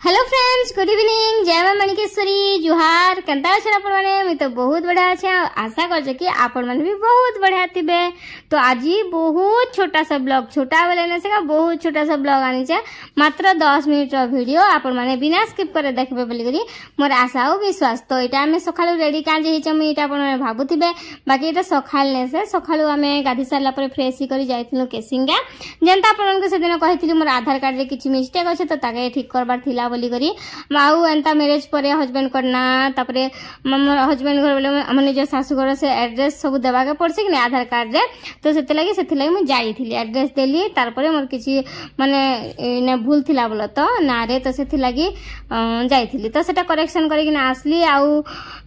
Hello friends, good evening. जय मां मणिकेश्वरी, जुहार। Kenta अच्छे आपण माने? मैं तो बहुत बढ़िया अच्छे। आशा कर कि आपण माने भी बहुत बढ़िया थिबे। तो आज बहुत छोटा सा ब्लॉग, छोटा बोले ना से बहुत छोटा सा ब्लॉग आनी छे। मात्र 10 मिनिट रो वीडियो आपण माने बिना स्किप करे देखबे बोली करी मोर आशा और विश्वास। तो एटा हमें सखालु रेडी काजे हिचे मैं एटा आपण माने भाबुथिबे। बाकी एटा सखाल ने से सखालु हमें गाधी सारला पर फ्रेश ही करी जाइथिलु केसिंगा। जेंता आपण को सेदिन कहिथिलि मोर आधार कार्ड रे किछि मिस्टेक अछि तो ताके ठीक करबार थिला बोली करी माऊ एंता मैरिज पर हस्बैंड करना तापरे मोर हस्बैंड घर बोले हम निज सासू घर से एड्रेस सब देवा के पड़से कि आधार कार्ड रे। तो सेते लगी मैं जाइथिली एड्रेस देली तारपरे मोर किछि माने भूल थिला बोल तो ना रे। तो सेति लगी जाइथिली तो सेटा करेक्शन करी कि आसली आउ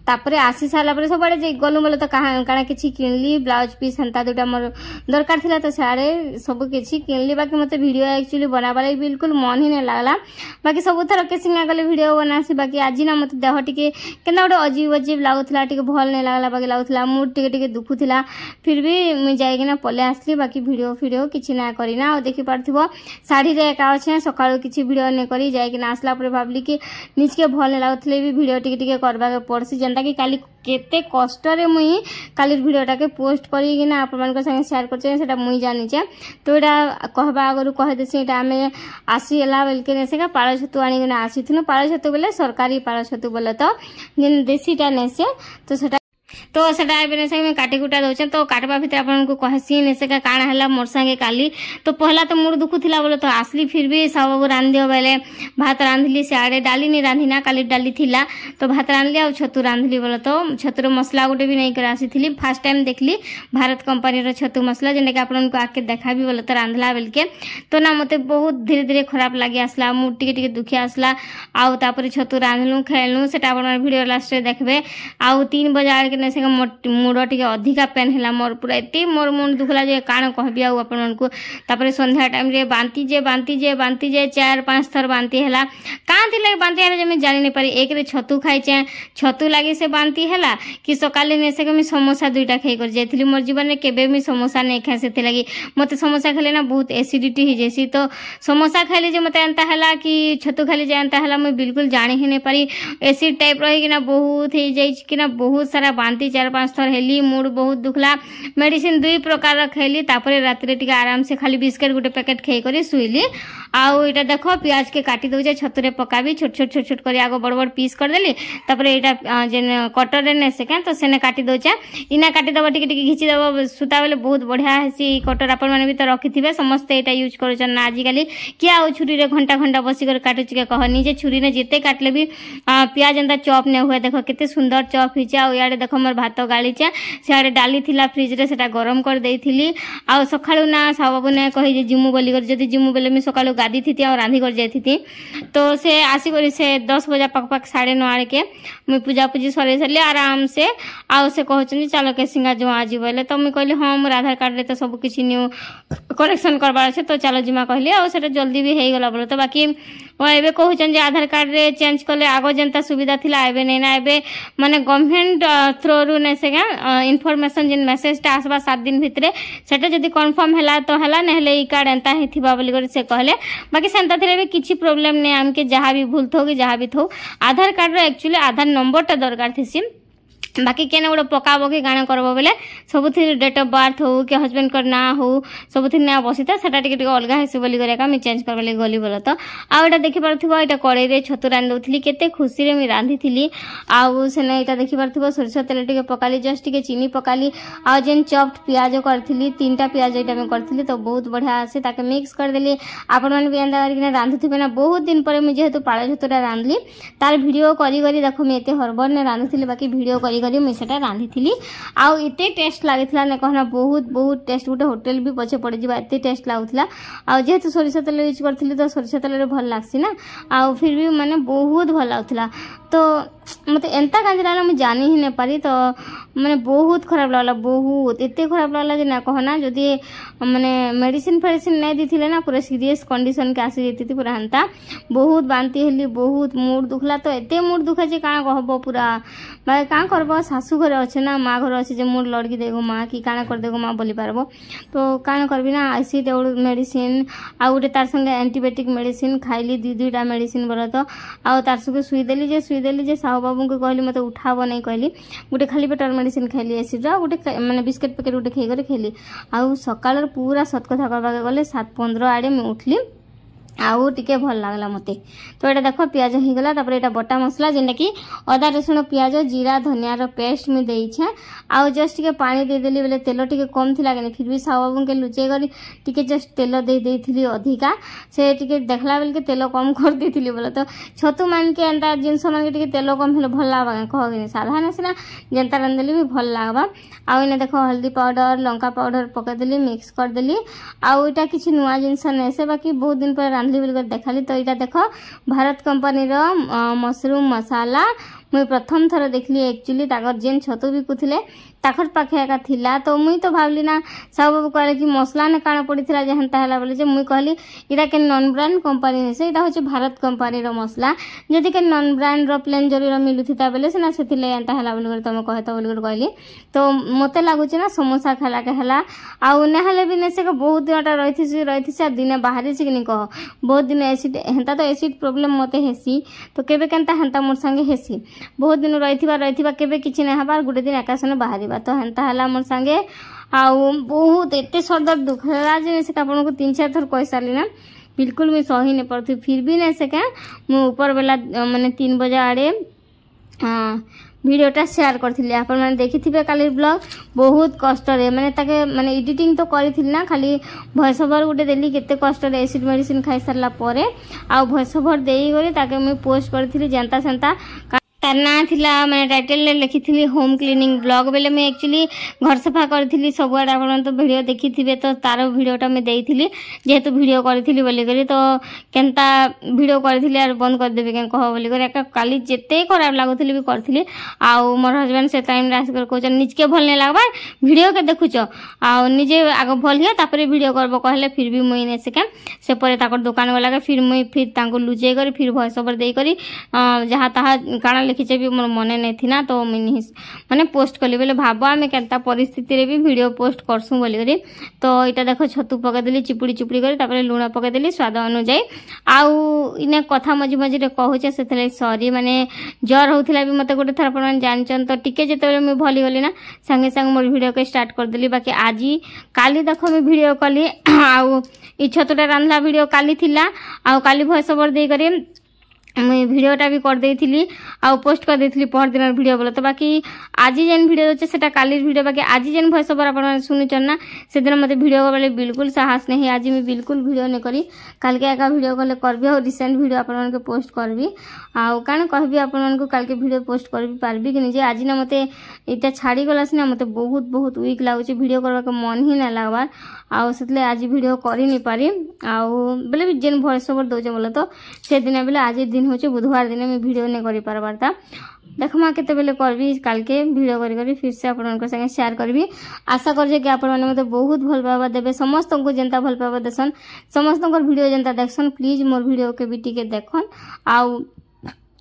तापरे आसी साला पर सब बड़े गलु बोले तो काना किछि किनली ब्लाउज पीस हंता दुटा मोर दरकार थिला तो सारे सब किछि किनली। बाकी मते वीडियो एक्चुअली बनाबाले बिल्कुल मन ही नै लागला। बाकी सब थर केसिंगा गले वीडियो बनासी। बाकी आज ना मते देह टिके केना गोटे अजीब अजीब लागुथला, टिके भल नै लागला। बाकी लागुथला मूड टिके टिके दुखुथला। फिर भी मैं जाई कि ना पले आसली। बाकी वीडियो किछि ना करिना। आ देखि पारथिबो साड़ी रे एका अछि सकाळो किछि वीडियो नै करी जाई कि ना आसला पर भाबली कि निजके भल नै लागुथले भी वीडियो टिके टिके करबा के पड़सी। जेंता कि काली केते कष्ट रे मुई काली वीडियोटा के पोस्ट करी कि ना आपण मान संगे शेयर करछे सेटा मुई जानि छे। तो एटा कहबा आगरु कह देसी एटा हमें आसी एला बेलके नेसे का पाळ छतु आनी कि ना आसीथनु। पाळ छतु बोले सरकारी पाळ छतु बोले तो जेन देसीटा नेसे तो सेटा तो सेटा एबे से मैं काटी कुटा दोचे। तो काटबा भीतर आपन को कहसी ने से का काना हला मोर संगे काली। तो पहला तो मूड दुखु थिला बोले तो आसली। फिर भी सब रांधियो बेले भात रांधली सियाड़े डाली नहीं रांधिना काली डाली थिला तो भात रांधली आ छतु रांधली बोले तो छतुर मसला गोटे भी नहीं कर आसी थिली। फर्स्ट टाइम देखली भारत कंपनी रो छतु मसला जेने के आपन को आके देखाबी बोले तो रांधला बेलके तो ना मते बहुत धीरे धीरे खराब लागि आसला। मूड टिके टिके दुखी आसला। आउ तापर छतु रांधलु खेलनु सेटा आपन वीडियो लास्ट रे देखबे। आउ 3 बजे के से मुड़ टिके अधिका पेन हैला मोर पूरा एते मोर मुंड दुखला जे काण कहबी आ आपन को। तापर संध्या टाइम रे बांती जे 4-5 थर बांती हैला। कां थिले बांती हैला जे मैं जानि नै पारी। एक रे छतु खाइ छे छतु लागि से बांती हैला कि सकाले ने से के मैं समोसा दुईटा खाइ कर जेथिली। मोर जीवन में केबे मी समोसा नै खाइ सेते लागि मते समोसा खाले ना बहुत एसिडिटी hi जेसी। तो समोसा खाइले जे मते अंता हैला कि छतु खाइले जे अंता हैला मैं बिल्कुल जानि ही नै पारी। एसिड टाइप रही कि ना बहुत ही जाई कि ना बहुत सारा बांती 4-5 थर हेली। मूड बहुत दुखला। मेडिसिन 2 प्रकार खैली। तापरे रात रे टिके आराम से खाली बिस्किट गोटे पैकेट खाई करी सुइली। आउ एटा देखो प्याज के काटी दउजे छतुरे पकाबी छोट छोट करी आगो बड़ बड़ पीस कर देली। तापरे एटा जेन कटर रे ने से तो सेने काटी दउचे इना काटी दबो टिके टिके घिची दबो सुता बेले बहुत बढ़िया हेसी। कटर आपण माने भी तो रखिथिबे समस्त एटा यूज करछन ना आजि काली कि आउ छुरी रे घंटा घंटा बसी कर काटु के कह निजे छुरी ने जेते काटले भी प्याज एंता चॉप ने हुए। देखो केते सुंदर चॉप हिचा। आ याडे देखो मोर भात गालीचा सियाड़े डाली थिला फ्रिज रे सेटा गरम कर देइथिली। आ सखाळु ना साबाबू ने कहि जे जिमु बोली कर जदी जिमु बेले मी सकाळु गादी थिति आ रांधी कर जाइथिति। तो से आसी करी से 10 बजे पक 9:30 आड़े के मैं पूजा पूजी सरे सले आराम से आ से कहछनी चलो के सिंगा जो आजी बोले। तो मैं कहली हां मोर आधार कार्ड रे तो सब किछि न्यू करेक्शन करबार छै तो चलो जिमा कहली आ सेटा जल्दी भी हेइ गला बोले। तो बाकी ओ एबे कहछन जे आधार कार्ड रे चेंज करले आगो जनता सुविधा थिला एबे नै ना एबे माने गवर्नमेंट थ्रू रु ने से इनफॉरमेशन जिन मेसेज टा आसबा 7 दिन भितरे सेटा जदी कंफर्म हैला तो हैला नहले ई कार्ड एंता ही थिबा बोली कर से कहले। बाकी सेंता थिले भी किछि प्रॉब्लम नै हमके जहां भी भूल थो कि जहां भी थो आधार कार्ड रे एक्चुअली आधार नंबर टा दरकार थिसी। बाकी केने गोटे पकाबो कि गाना करबो बेले सबुथि डेट ऑफ बर्थ हो कि हस्बैंड कर ना हो सबुथि ना बसिता सेटा टिके टिके अलगा हेसे बोली करे का मैं चेंज करबा ले गली बोल। तो आ एटा देखि पारथिबो एटा कड़े रे छतु रांध दउथली केते खुशी रे मैं रांधी थिली। आ सेने एटा देखि पारथिबो सरसो तेल टिके पकाली जस्ट टिके चीनी पकाली आ जेन चॉप्ड प्याज करथिली 3टा प्याज एटा मैं करथिली तो बहुत बढ़िया आसे ताके मिक्स कर देली। आपण मन भी एंदा करके रांधुथिबे ना बहुत दिन पर मैं जेहेतु पाळ छतुरा रांधली तार वीडियो करी करी देखो मैं एते हरबर ने रांधुथिली। बाकी वीडियो करी करी मैं सेटा रांधी थिली आउ एते टेस्ट लागिथला ने कहना बहुत टेस्ट गोटे होटल भी पछे पड़ जिबा एते टेस्ट लागुथला। आ जेहेतु सरिषा तेल यूज करथिली तो सरिषा तेल रे भल लागसी ना आउ फिर भी माने बहुत भल लागुथला। तो मत एंता कांजी लागला मैं जानी ही नहीं पारी तो मैंने बहुत खराब लगला बहुत एते खराब लगला जे ना कहना जदि मैंने मेडिसिन फेडिसिन नहीं दी ना पूरा सीरियस कंडीशन के आसी जाती पूरा हेन्ता बहुत बांती हेली बहुत मूड दुखला तो एते मूड दुखा जे काना कहबो पूरा भाई का करबो सासू घर अच्छे ना माँ घर अच्छे जे मूड लड़की देगो माँ कि काना कर देगो माँ बोली पारबो तो काना करबी ना आसी मेडिसिन आ गोटे तार संगे एंटीबायोटिक मेडिसिन खाइली दुईटा मेडिसिन बोला तो आ तार संगे सुईदेली जे साहू बाबू को कहली मत उठाब नहीं कहली गोटे खाली पेटर मेडिसिन खाइली एसिड गोटे माने बिस्किट पैकेट गोटे खाई खेली आउ सकाल पूरा सत कथा कहवाके गले 7:15 आड़े मुझे उठली आउ टिके भल लागला मते तो एटा देखो प्याज हो गला तापर एटा बटा मसला जेंटा कि अदा रसुण प्याज जीरा धनिया रो पेस्ट में देई छे आउ जस्ट टिके पानी दे देली बेले तेल टिके कम थिला कि फिर भी साहू बाबू के लुचे करी टिके जस्ट तेल दे देथिली अधिका से टिके देखला बेल के तेल कम कर देथिली बोला तो छतु मान के एंता जिंस मान के टिके तेल कम हेले भल लागबा कह कि साधारण सिना जेंता रंदेली भी भल लागबा आउ इने देखो हल्दी पाउडर लंका पाउडर पके देली मिक्स कर देली आउ एटा किछि नुवा जिंस नै से बाकी बहुत दिन पर देखाली तो यहाँ देख भारत कंपनी रो मशरूम मसाला मुई प्रथम थर देखली एक्चुअली ताकर जेन छतु बिकुथिले ताकर पाखे एका थिला तो मुई तो भावली ना सब बाबू कहले कि मसला ने काना पड़ीथिला जे हंता हला बोले जे मुई कहली इटा के नॉन ब्रांड कंपनी ने से इटा होचे भारत कंपनी रो मसला जदि के नॉन ब्रांड रो प्लेन जरी रो मिलुथिता बेले से ना सेथिले हंता हला बोले तमे कहत बोले कहली तो मते लागुचे ना समोसा खाला के हला आ ने हले भी ने से बहुत दिनटा रहिथि दिन बाहरी से कि कह बहुत दिन एसिड हंता तो एसिड प्रॉब्लम मते हेसी तो केबे केनता हंता मोर संगे हेसी बहुत दिन रहिथिबा केबे किछि नै हबार गुटे दिन आकाशने बाहरिबा तो हेन्ता हला मोर संगे आउ बहुत एते सरदर दुखला जे से आपन को 3-4 थर कह सारली ना बिल्कुल मैं सही नहीं पड़ती फिर भी नहीं सके मु ऊपर बेला माने 3 बजे आड़े वीडियोटा शेयर करथिले आपन माने देखिथिबे काली ब्लॉग बहुत कष्ट रे माने एडिटिंग तो करिथिल ना खाली वॉइस ओवर गुटे देली केते कष्ट रे एसिड मेडिसिन खाई सरला परे आ वॉइस ओवर देई गरी ताके मैं पोस्ट करथिली जनता संता तार ना थिला मैंने टाइटल लिखी थी होम क्लीनिंग ब्लॉग बेले मैं एक्चुअली घर सफा करी सब आड़े आप तो वीडियो देखी थे तो तार वीडियोटा मुझे देती जेहेतु वीडियो करी बोलिक तो केनता वीडियो करी और बंद करदेवी क्या कह बोलिक काली जिते खराब लगुली भी करी आउ मोर हजबैंड से टाइम आसिक कौन निजके भल नहीं लगवा वीडियो के देखुच आजे आग भल है तापर वीडियो करब कहले फिर भी मुई नहीं सिके से दुकान वाला फिर मुई फिर लुचे कर फिर वॉइस ओवर देकर जहाँ तहाँ काଣା लिखीचे भी मोर मने नहीं थी ना तो मुझे माने पोस्ट कली बोले भाव आम के परिस्थिति रे भी वीडियो पोस्ट करसुँ बोलिक तो यहाँ देख छतु पकईदेली चिपुड़ी चिपुड़ी कर लुण पकईदेली स्वाद अनुजाई आउ इने कथा मझी मझी कहूचे से सॉरी माने जर होता भी मत गोटे थर आप जानचन तो टिके जिते मुझे भली गली ना संगे संगे मोर वीडियो के स्टार्ट करदेली बाकी आज काली देख मुझे वीडियो कली आउ ई छतुटा रांधला वीडियो काली थिला आउ काली वॉइस ओवर दे करी मुझे भिडटा भी कर देती आउ पोस्ट कर देती पर दिन वीडियो बोला तो बाकी आज जेन वीडियो अच्छे से काली वीडियो बाकी आज जेन वॉइस ओवर आप शुनिचन ना से दिन मत वीडियो बेले बिल्कुल साहस नहीं आज मैं बिल्कुल वीडियो नहीं करी काल के एका वीडियो कले करबी और रिसेंट वीडियो आप पोस्ट करबी आउ काण कहबी आपको काल के वीडियो पोस्ट कर पारबी कि नहीं आज ना मते इटा छाड़ी गला सिना मते बहुत बहुत वीक लगुच वीडियो करबा के मन ही ना लगवार आउ से आज वीडियो करी नहीं पारी आउ बेले जेन वॉइस ओवर दौचे बोले तो से दिन बेले आज दिन हूँ बुधवार दिन मैं वीडियो नहीं करी पारबार था देखमा केते बेले करबी काल के वीडियो करी फिर से आपन संगे शेयर करबी आशा कर कि आपण माने मते बहुत भल पावा देबे समस्त को जनता भल पावा देसन समस्त video Janata देखसन please more video के भी टिके देखन आउ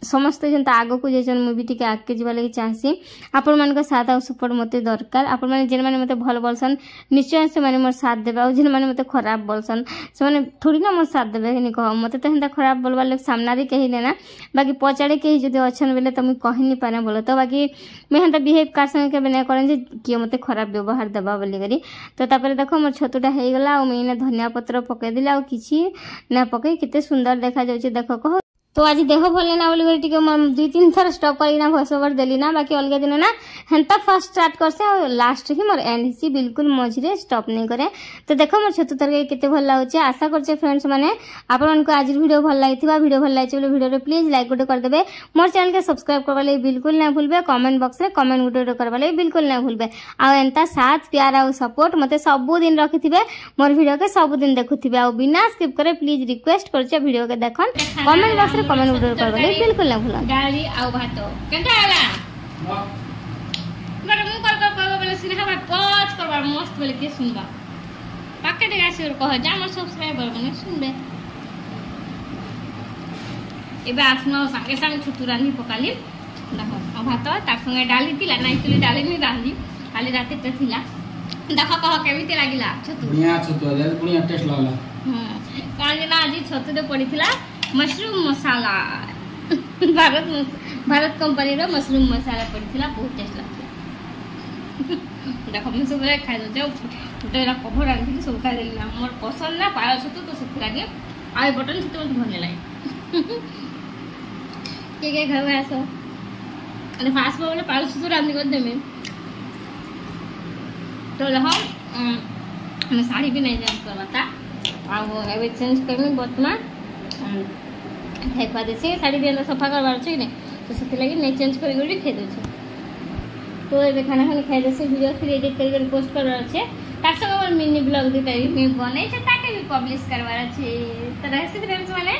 समस्त जनता आग को जाइछन मुझे टी आगे जावा लगी चाहसी आपण मान साथ आ सपोर्ट मत दरकार आपण मैंने जेन मैंने मत भल बोलसन निश्चय से मैंने मोर साथ देबे और जेन मैंने मत खराब बोलसन से मैंने थोड़ी ना मोर साथ देबे नहीं कह मत तो हेन्ता खराब बोलबार लोग सामने कही लेना बाकी पचाड़े कहीं जब अच्छन बेले तो मुझे कही नहीं पारे बोलो तो बाकी मैं हेन्ता बिहेव कार संगे के नहीं करें किए मत खराब व्यवहार देवा बोलिक तो तापर देख मोर छतुटा हो गला और मुझे धनिया पत्र पकईदेली आ कि ना पकई केते सुंदर देखा जाउछि देख कह तो आज देह भल ना बोली 2-3 थर स्टॉप करना वॉइस ओवर देली ना बाकी अलग दिन ना हेन्ता फर्स्ट स्टार्ट करसे और लास्ट ही मोर एंड हिसी बिल्कुल मझे स्टॉप नहीं करे तो देखो मोर छतु तरकारी केते भल लागुचे आशा करछे फ्रेंड्स माने आपन को आज वीडियो भल लागिथिबा वीडियो भल लागिछ बोले वीडियो रे प्लीज लाइक गोटे कर देबे मोर चैनल के सब्सक्राइब करबा ले बिल्कुल ना भूलबे कमेंट बॉक्स रे कमेंट गोटे करबा ले बिल्कुल ना भूलबे आ एंता साथ प्यार आ सपोर्ट मते सब दिन रखिथिबे मोर वीडियो के सब दिन देखुथिबे आ बिना स्किप करे प्लीज रिक्वेस्ट करछे वीडियो के देखन कमेंट बॉक्स रे कमेंट वीडियो कर बोले बिल्कुल ना भूला डाली आउ भात केनता आला बड़ मु कर बोले सिने हवा पच करबा मस्त बोले के सुनबा पाके दे आसी और कह जा हमर सब्सक्राइबर बने सुनबे एबे आसनो संगे संगे छुटू रानी पकाली देखो भात तार संगे डाली थिला ना एक्चुअली डाली नहीं रांधी खाली राती पे थिला देखो कह केमिते लागिला छतु बढ़िया टेस्ट लागला कारण ना आज छतु दे पड़ी थिला मशरूम मसाला भारत कंपनी रो मशरूम मसाला पड़ी थिला बहुत टेस्ट लागला देखो मैं सब खाइ दो उटेरा कभर रांधी सब खाइ देली हमर पसंद ना पायो छतु तो सब लागे आइ बटन छतु मत भले लागे के खावे आसो अरे फास्ट बोले पालो छतु रांधी कर देमे तो हम मैं साड़ी भी नहीं चेंज करवाता और एवं चेंज करनी बर्तमान खाई देसी साड़ी भी सफा करवार अच्छे नहीं तो से लगे नहीं चेंज कर खाई दे तो ये खाना खाने खाई देसी वीडियो फिर एडिट कर पोस्ट करवार अच्छे तार संगे मिनी ब्लॉग दुटा भी बने ताके भी पब्लिश करवार अच्छे तो रहे फ्रेंड्स माने